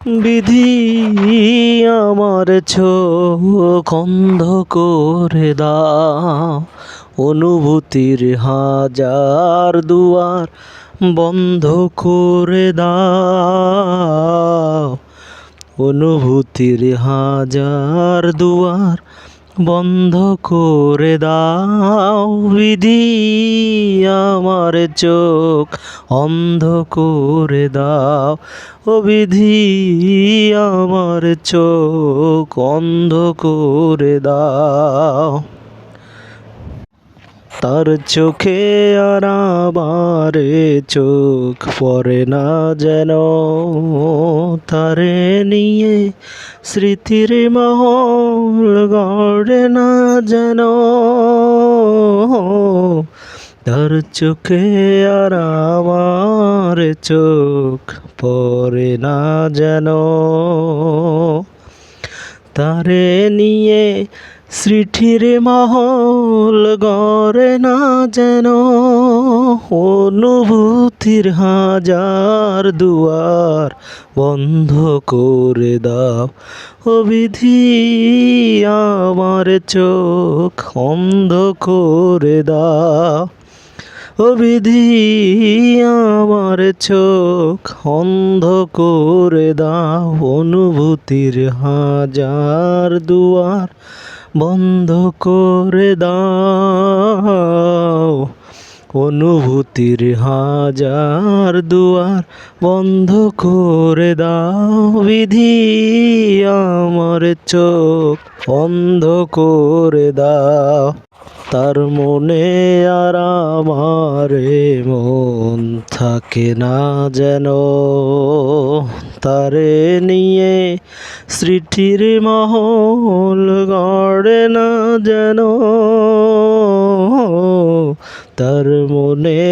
বিধি আমার চোখ অন্ধ করে দাও, অনুভূতির হাজার দুয়ার বন্ধ করে দাও, অনুভূতির হাজার দুয়ার বন্ধ করে দাও। বিধি আমার চোখ অন্ধ করে দাও, ও বিধি আমার চোখ অন্ধ করে দাও। তার চোখে আর আমারে চোখ পড়ে না যেন, তারে নিয়ে স্মৃতির মহল গড়ে না যেন। তার চোখে আর আমার চোখ পড়ে না যেন, তারে নিয়ে স্মৃতির মহল গড়ে না যেন। অনুভূতির হাজার দুয়ার বন্ধ করে দাও, ও বিধি আমার চোখ অন্ধ করে দাও, ও বিধি আমার চোখ অন্ধ করে দাও। অনুভূতির হাজার দুয়ার বন্ধ করে দাও, অনুভূতির হাজার দুয়ার বন্ধ করে দাও। বিধি আমার চোখ বন্ধ করে দাও। তার মনে আর আমারে মন থাকে না যেন, তারে নিয়ে স্মৃতির মহল গড়ে না যেন। তার মনে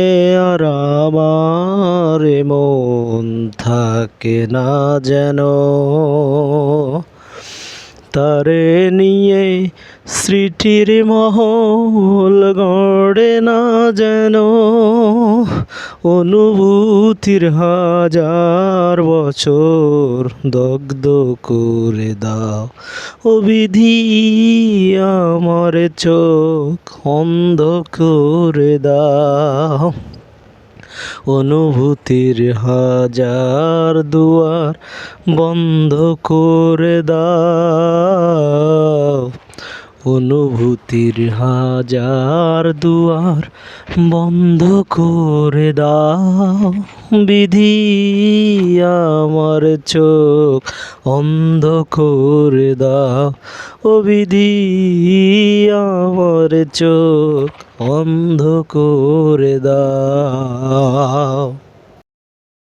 আর আমারে মন থাকে না যেন, তারে নিয়ে স্মৃতির মহল গড়ে না যেন। অনুভূতির হাজার বছর দগ্ধ করে দাও, ও বিধি আমার চোখ অন্ধ করে দাও। অনুভূতির হাজার দুয়ার বন্ধ করে দাও, অনুভূতির হাজার দুয়ার বন্ধ করে দাও। বিধি আমার চোখ অন্ধ করে দাও, ও বিধি আমার চোখ অন্ধ করে দাও।